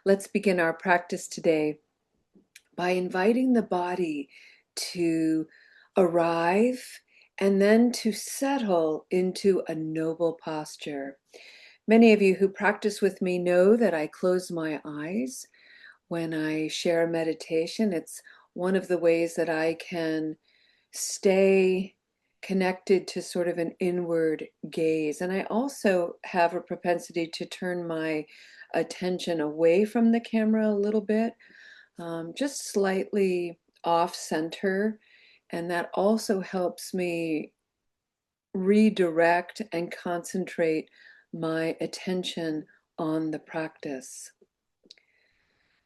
Let's begin our practice today by inviting the body to arrive and then to settle into a noble posture. Many of you who practice with me know that I close my eyes when I share meditation. It's one of the ways that I can stay connected to sort of an inward gaze. And I also have a propensity to turn my attention away from the camera a little bit, just slightly off center. And that also helps me redirect and concentrate my attention on the practice.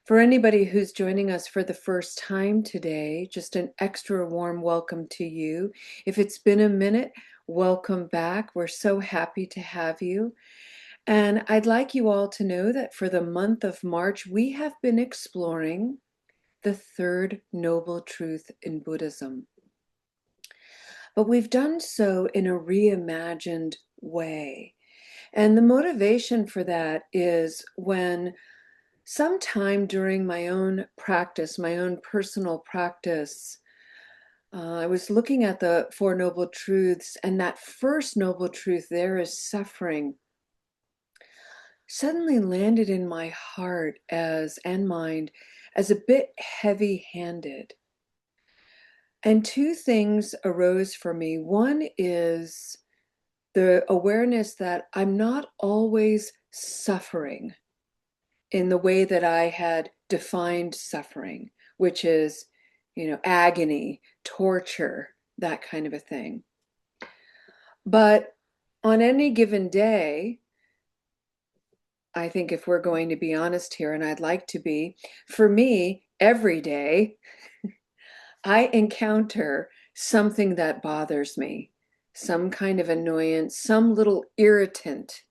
For anybody who's joining us for the first time today, just an extra warm welcome to you. If it's been a minute, welcome back. We're so happy to have you. And I'd like you all to know that for the month of March, we have been exploring the third noble truth in Buddhism. But we've done so in a reimagined way. And the motivation for that is when sometime during my own practice, my own personal practice, I was looking at the Four Noble Truths, and that first noble truth, there is suffering, suddenly landed in my heart and mind as a bit heavy-handed. And two things arose for me. One is the awareness that I'm not always suffering in the way that I had defined suffering, which is, agony, torture, that kind of a thing. But on any given day, I think if we're going to be honest here, and I'd like to be, for me, every day, I encounter something that bothers me, some kind of annoyance, some little irritant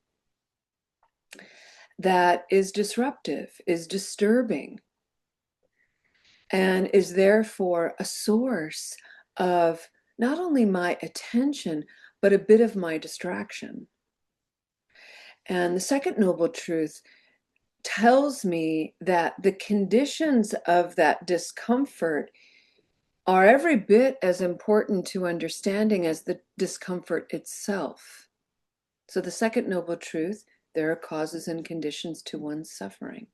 that is disruptive, is disturbing, and is therefore a source of not only my attention, but a bit of my distraction. And the second noble truth tells me that the conditions of that discomfort are every bit as important to understanding as the discomfort itself. So the second noble truth, there are causes and conditions to one's suffering.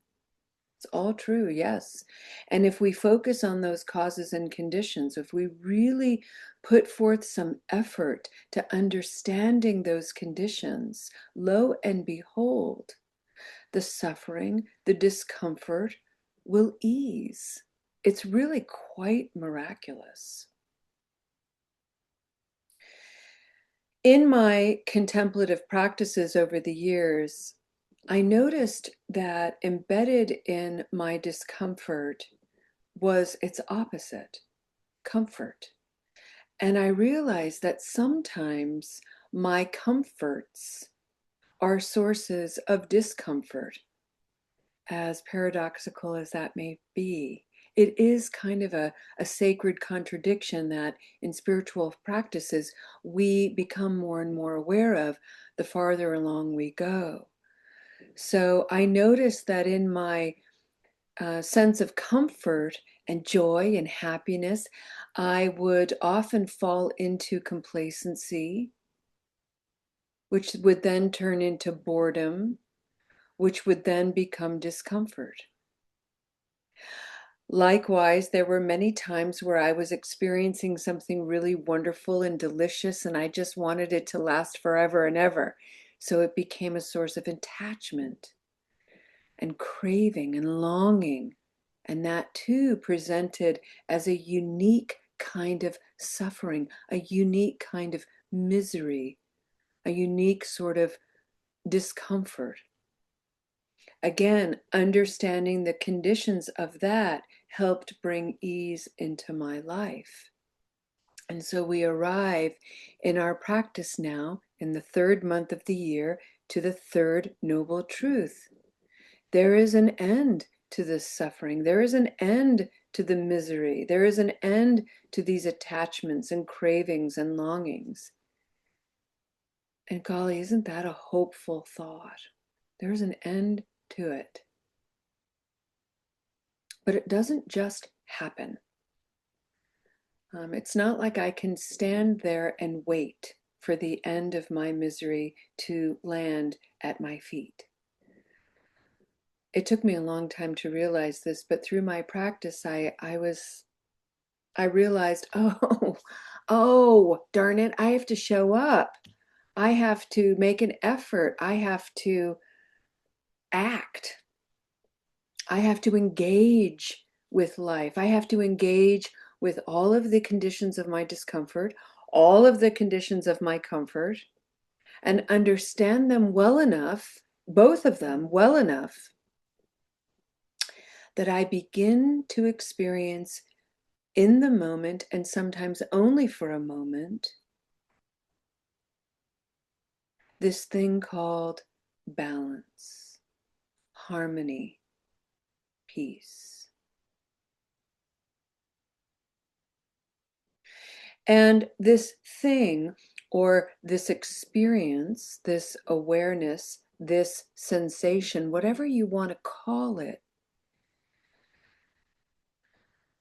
It's all true, yes. And if we focus on those causes and conditions, if we really put forth some effort to understanding those conditions, lo and behold, the suffering, the discomfort will ease. It's really quite miraculous. In my contemplative practices over the years, I noticed that embedded in my discomfort was its opposite, comfort. And I realized that sometimes my comforts are sources of discomfort, as paradoxical as that may be. It is kind of a sacred contradiction that in spiritual practices we become more and more aware of the farther along we go. So I noticed that in my sense of comfort and joy and happiness, I would often fall into complacency, which would then turn into boredom, which would then become discomfort. Likewise, there were many times where I was experiencing something really wonderful and delicious, and I just wanted it to last forever and ever. So it became a source of attachment and craving and longing. And that too presented as a unique kind of suffering, a unique kind of misery, a unique sort of discomfort. Again, understanding the conditions of that helped bring ease into my life. And so we arrive in our practice now in the third month of the year to the third noble truth. There is an end to this suffering. There is an end to the misery. There is an end to these attachments and cravings and longings. And golly, isn't that a hopeful thought? There's an end to it. But it doesn't just happen. It's not like I can stand there and wait for the end of my misery to land at my feet. It took me a long time to realize this, but through my practice, I realized, oh, darn it, I have to show up. I have to make an effort. I have to act. I have to engage with life. I have to engage with all of the conditions of my discomfort, all of the conditions of my comfort, and understand them well enough, both of them well enough, that I begin to experience in the moment, and sometimes only for a moment, this thing called balance, harmony, peace. And this thing, or this experience, this awareness, this sensation, whatever you want to call it,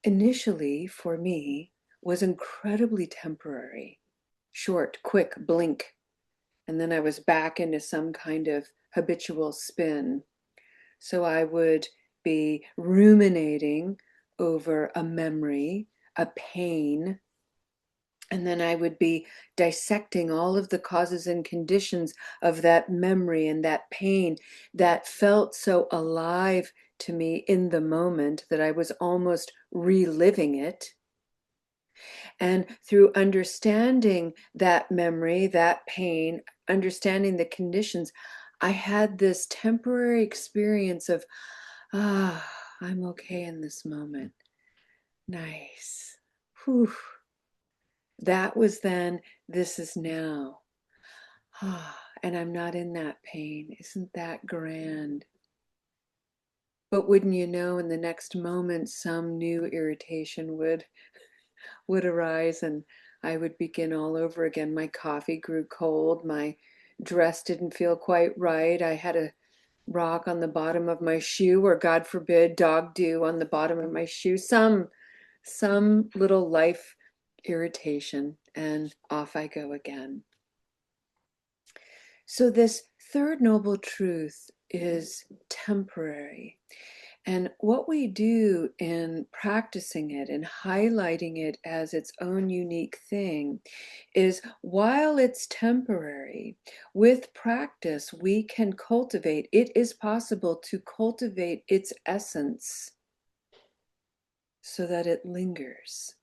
initially for me was incredibly temporary. Short, quick blink, and then I was back into some kind of habitual spin. So I would be ruminating over a memory, a pain, and then I would be dissecting all of the causes and conditions of that memory and that pain that felt so alive to me in the moment that I was almost reliving it. And through understanding that memory, that pain, understanding the conditions, I had this temporary experience of, I'm okay in this moment. Nice. Whew. That was then, this is now. And I'm not in that pain. Isn't that grand? But wouldn't you know, in the next moment, some new irritation would arise, and I would begin all over again. My coffee grew cold. My dress didn't feel quite right. I had a rock on the bottom of my shoe, or God forbid, dog dew on the bottom of my shoe. Some little life irritation, and off I go again. So this third noble truth is temporary. And what we do in practicing it and highlighting it as its own unique thing is, while it's temporary, with practice, we can cultivate, it is possible to cultivate its essence so that it lingers,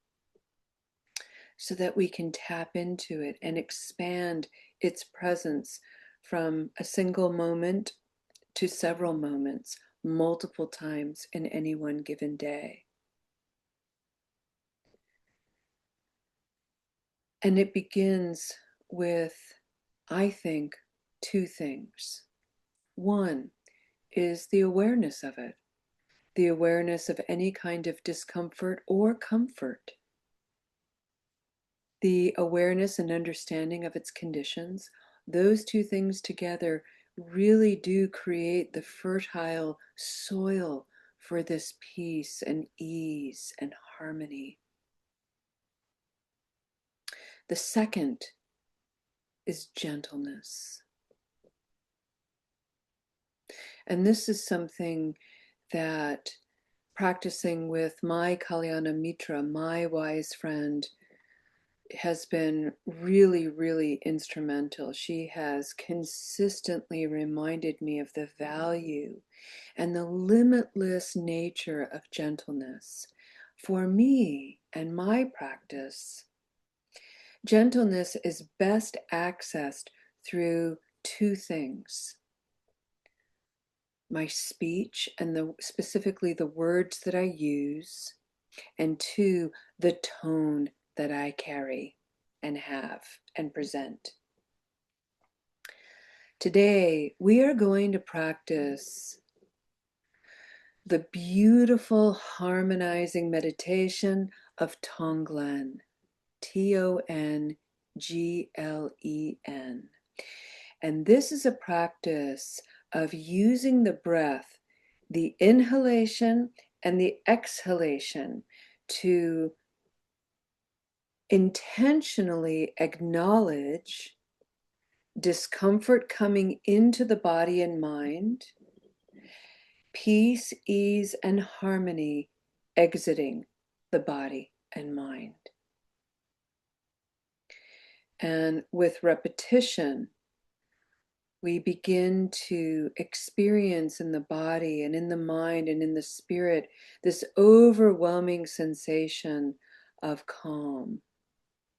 so that we can tap into it and expand its presence from a single moment to several moments, multiple times in any one given day. And it begins with, I think, two things. One is the awareness of it, the awareness of any kind of discomfort or comfort, the awareness and understanding of its conditions. Those two things together really do create the fertile soil for this peace and ease and harmony. The second is gentleness. And this is something that, practicing with my Kalyana Mitra, my wise friend, has been really, really instrumental. She has consistently reminded me of the value and the limitless nature of gentleness. For me and my practice, gentleness is best accessed through two things: my speech and specifically the words that I use, and two, the tone that I carry and have and present. Today, we are going to practice the beautiful harmonizing meditation of Tonglen, Tonglen. And this is a practice of using the breath, the inhalation and the exhalation to intentionally acknowledge discomfort coming into the body and mind, peace, ease, and harmony exiting the body and mind. And with repetition, we begin to experience in the body and in the mind and in the spirit this overwhelming sensation of calm,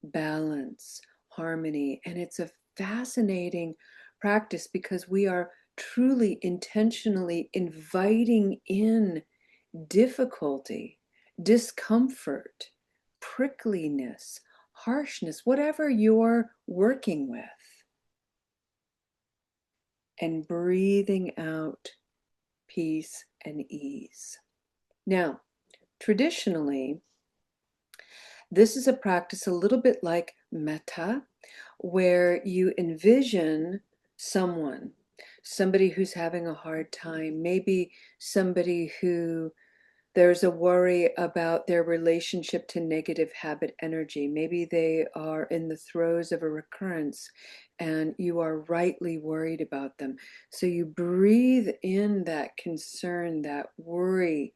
balance, harmony. And it's a fascinating practice because we are truly intentionally inviting in difficulty, discomfort, prickliness, harshness, whatever you're working with, and breathing out peace and ease. Now, traditionally, this is a practice a little bit like metta, where you envision someone, somebody who's having a hard time, maybe somebody who there's a worry about their relationship to negative habit energy. Maybe they are in the throes of a recurrence and you are rightly worried about them. So you breathe in that concern, that worry,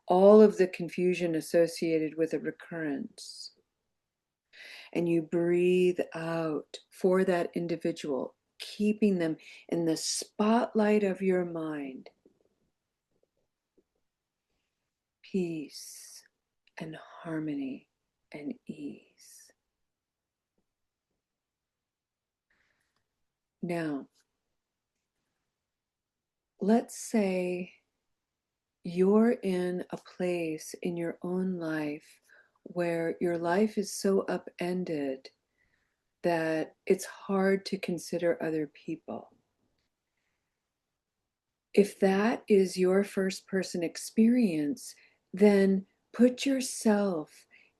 all of the confusion associated with a recurrence. And you breathe out for that individual, keeping them in the spotlight of your mind. Peace and harmony and ease. Now, let's say you're in a place in your own life where your life is so upended that it's hard to consider other people. If that is your first person experience, then put yourself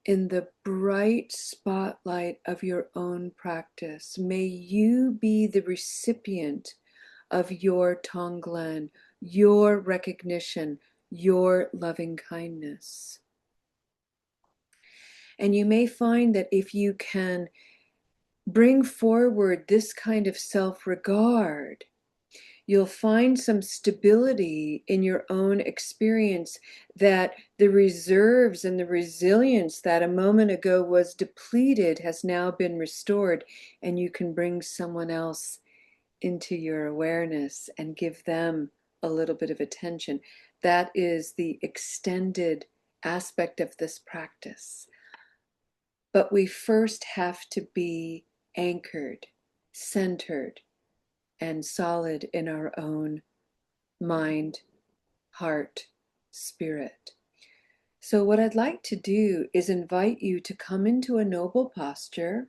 in the bright spotlight of your own practice. May you be the recipient of your Tonglen, your recognition, your loving kindness. And you may find that if you can bring forward this kind of self-regard, you'll find some stability in your own experience, that the reserves and the resilience that a moment ago was depleted has now been restored, and you can bring someone else into your awareness and give them a little bit of attention. That is the extended aspect of this practice. But we first have to be anchored, centered, and solid in our own mind, heart, spirit. So, what I'd like to do is invite you to come into a noble posture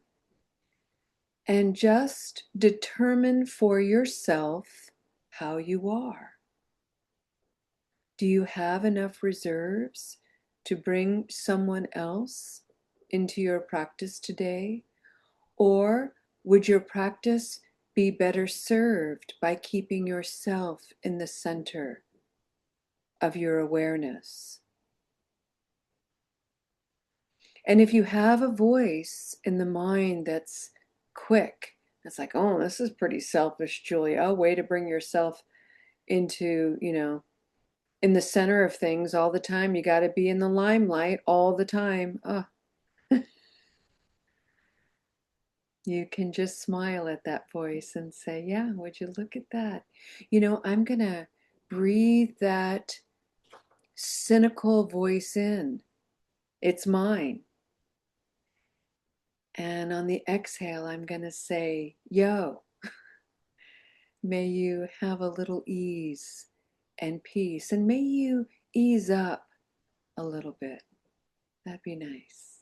and just determine for yourself how you are. Do you have enough reserves to bring someone else into your practice today? Or would your practice be better served by keeping yourself in the center of your awareness? And if you have a voice in the mind that's quick, it's like, oh, this is pretty selfish, Julia. Oh, way to bring yourself into, in the center of things all the time. You got to be in the limelight all the time. Oh, you can just smile at that voice and say, yeah, would you look at that? I'm going to breathe that cynical voice in. It's mine. And on the exhale, I'm going to say, yo, may you have a little ease and peace. And may you ease up a little bit. That'd be nice.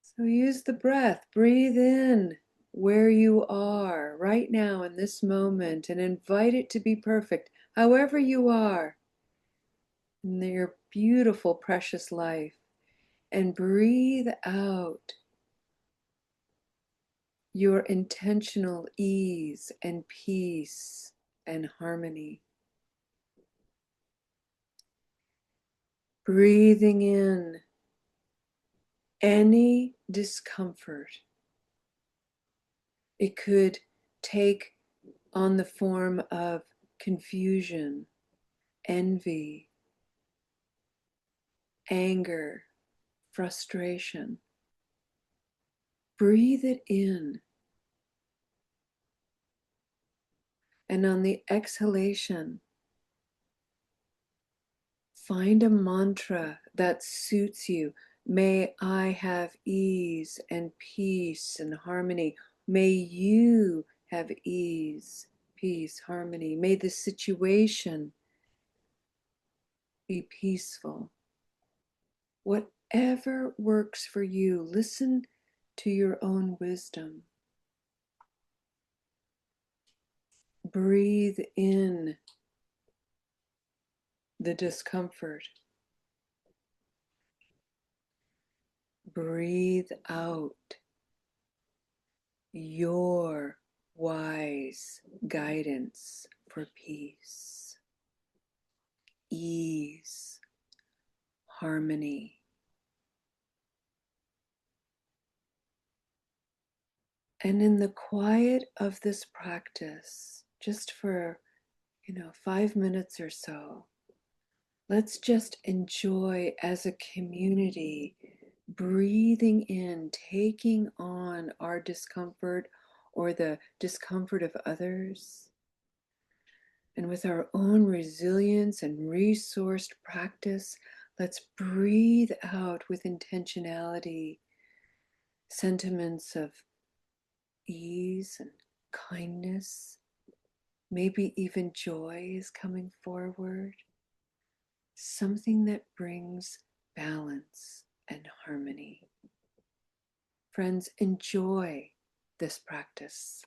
So use the breath. Breathe in where you are right now in this moment and invite it to be perfect, however you are in your beautiful, precious life. And breathe out your intentional ease and peace and harmony. breathing in any discomfort. It could take on the form of confusion, envy, anger, frustration. Breathe it in. And on the exhalation, find a mantra that suits you. May I have ease and peace and harmony. May you have ease, peace, harmony. May the situation be peaceful. Whatever works for you, listen to your own wisdom. Breathe in the discomfort. Breathe out your wise guidance for peace, ease, harmony. And in the quiet of this practice, just for 5 minutes or so, let's just enjoy as a community breathing in, taking on our discomfort or the discomfort of others. And with our own resilience and resourced practice, let's breathe out with intentionality sentiments of ease and kindness. Maybe even joy is coming forward. Something that brings balance and harmony. Friends, enjoy this practice.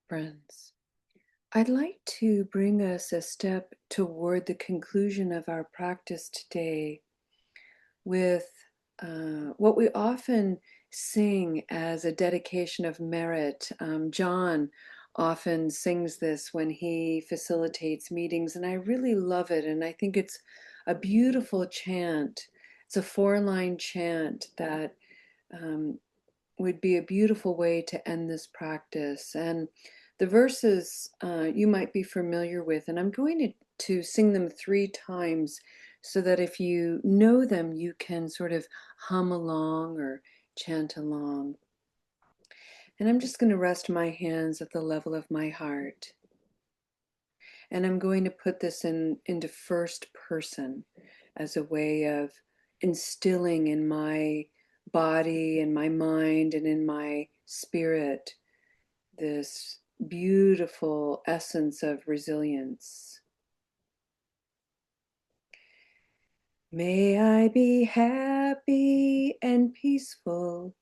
Friends, I'd like to bring us a step toward the conclusion of our practice today with what we often sing as a dedication of merit. John often sings this when he facilitates meetings, and I really love it. And I think it's a beautiful chant. It's a four-line chant that um, would be a beautiful way to end this practice. And the verses you might be familiar with, and I'm going to sing them 3 times so that if you know them, you can sort of hum along or chant along. And I'm just going to rest my hands at the level of my heart. And I'm going to put this into first person as a way of instilling in my body and my mind and in my spirit this beautiful essence of resilience. May I be happy and peaceful.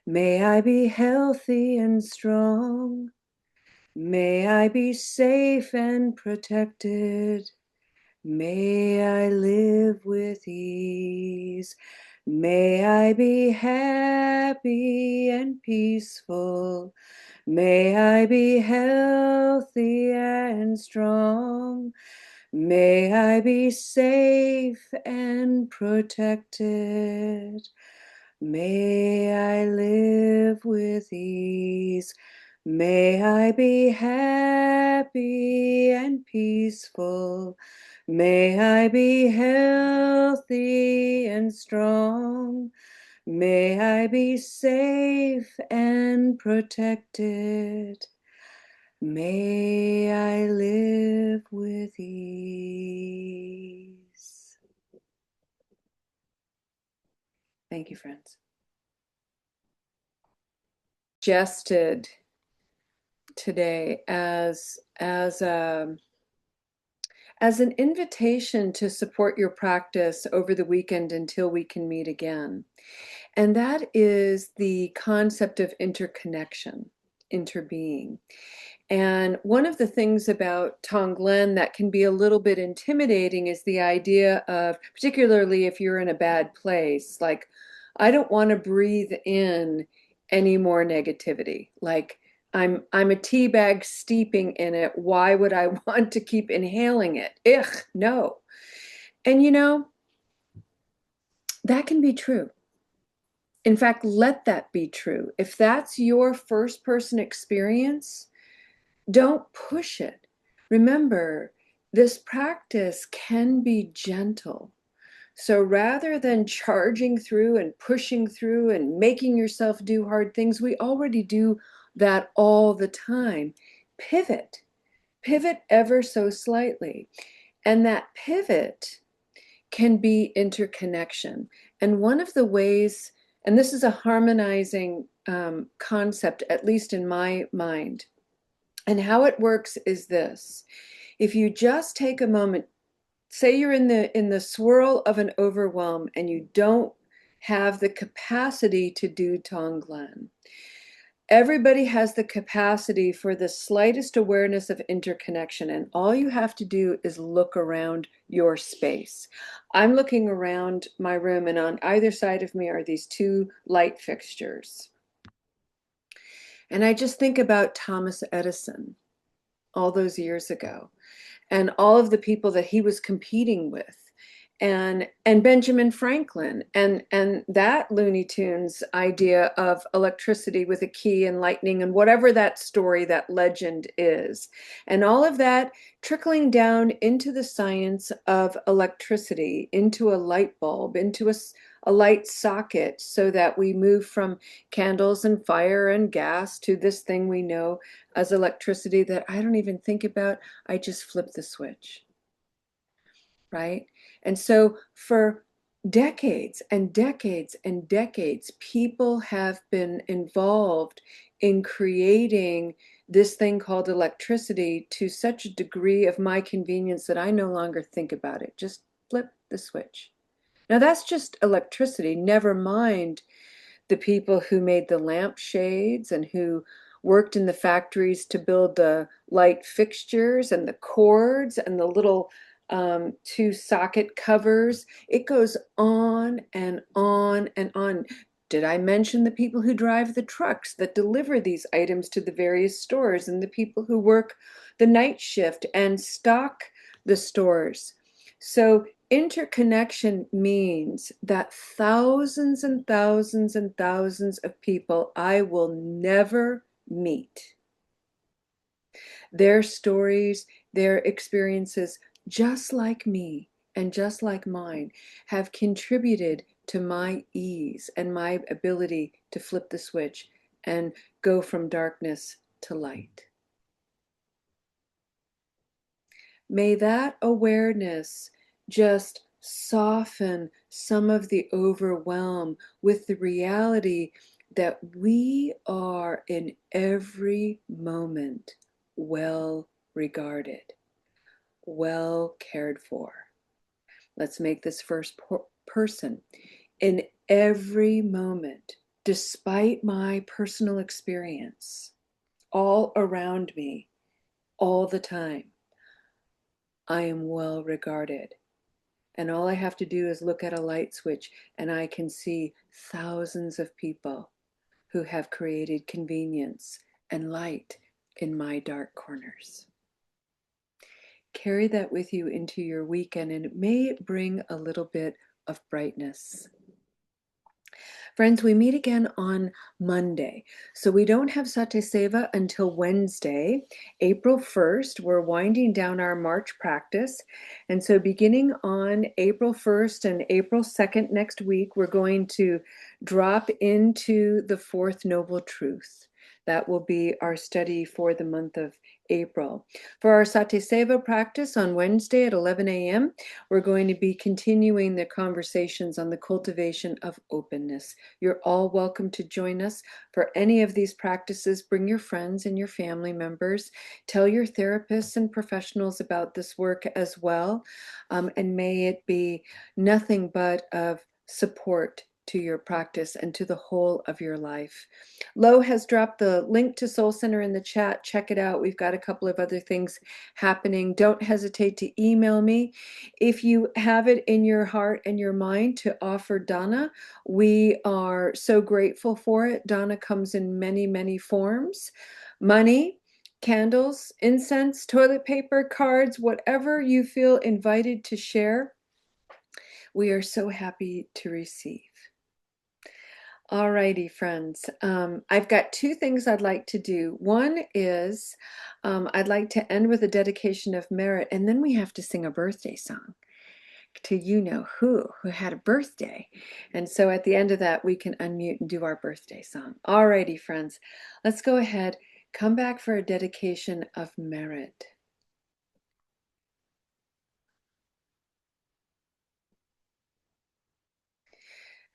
May I be healthy and strong. May I be safe and protected. May I live with ease. May I be happy and peaceful. May I be healthy and strong. May I be safe and protected. May I live with ease. May I be happy and peaceful. May I be healthy and strong. May I be safe and protected. May I live with ease. Thank you, friends. Suggested today as an invitation to support your practice over the weekend until we can meet again. And that is the concept of interconnection, interbeing. And one of the things about Tonglen that can be a little bit intimidating is the idea of, particularly if you're in a bad place, like, I don't want to breathe in any more negativity. Like, I'm a tea bag steeping in it. Why would I want to keep inhaling it? Ugh, no. And that can be true. In fact, let that be true. If that's your first person experience, don't push it. Remember, this practice can be gentle. So rather than charging through and pushing through and making yourself do hard things, we already do that all the time. Pivot, pivot ever so slightly. And that pivot can be interconnection. And one of the ways, and this is a harmonizing concept, at least in my mind, and how it works is this. If you just take a moment, say you're in the swirl of an overwhelm and you don't have the capacity to do Tonglen. Everybody has the capacity for the slightest awareness of interconnection, and all you have to do is look around your space. I'm looking around my room, and on either side of me are these 2 light fixtures. And I just think about Thomas Edison all those years ago, and all of the people that he was competing with, and Benjamin Franklin, and that Looney Tunes idea of electricity with a key and lightning and whatever that story, that legend is, and all of that trickling down into the science of electricity, into a light bulb, into a light socket, so that we move from candles and fire and gas to this thing we know as electricity that I don't even think about. I just flip the switch, right? And so for decades and decades and decades, people have been involved in creating this thing called electricity to such a degree of my convenience that I no longer think about it. Just flip the switch. Now that's just electricity, never mind the people who made the lampshades and who worked in the factories to build the light fixtures and the cords and the little two socket covers. It goes on and on and on. Did I mention the people who drive the trucks that deliver these items to the various stores, and the people who work the night shift and stock the stores? So interconnection means that thousands and thousands and thousands of people I will never meet, their stories, their experiences, just like me and just like mine, have contributed to my ease and my ability to flip the switch and go from darkness to light. May that awareness just soften some of the overwhelm with the reality that we are in every moment well regarded, well cared for. Let's make this first person. In every moment, despite my personal experience, all around me, all the time, I am well regarded. And all I have to do is look at a light switch and I can see thousands of people who have created convenience and light in my dark corners. Carry that with you into your weekend, and it may bring a little bit of brightness. Friends, we meet again on Monday. So we don't have Satyaseva until Wednesday, April 1st. We're winding down our March practice. And so beginning on April 1st and April 2nd next week, we're going to drop into the fourth noble truth. That will be our study for the month of April. For our Satyaseva practice on Wednesday at 11 a.m., we're going to be continuing the conversations on the cultivation of openness. You're all welcome to join us for any of these practices. Bring your friends and your family members. Tell your therapists and professionals about this work as well. And may it be nothing but of support to your practice and to the whole of your life. Lo has dropped the link to Soul Center in the chat. Check it out. We've got a couple of other things happening. Don't hesitate to email me. If you have it in your heart and your mind to offer Dana, we are so grateful for it. Dana comes in many, many forms. Money, candles, incense, toilet paper, cards, whatever you feel invited to share, we are so happy to receive. Alrighty, friends. I've got two things I'd like to do. One is I'd like to end with a dedication of merit, and then we have to sing a birthday song to who had a birthday. And so at the end of that, we can unmute and do our birthday song. Alrighty, friends. Let's go ahead, come back for a dedication of merit.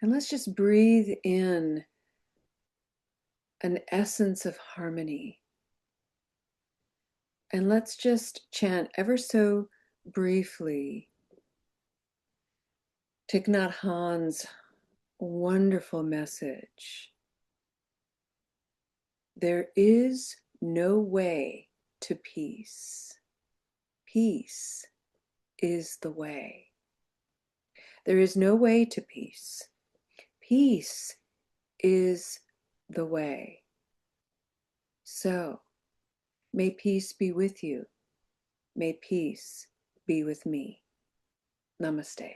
And let's just breathe in an essence of harmony. And let's just chant ever so briefly Thich Nhat Hanh's wonderful message. There is no way to peace. Peace is the way. There is no way to peace. Peace is the way. So, may peace be with you. May peace be with me. Namaste.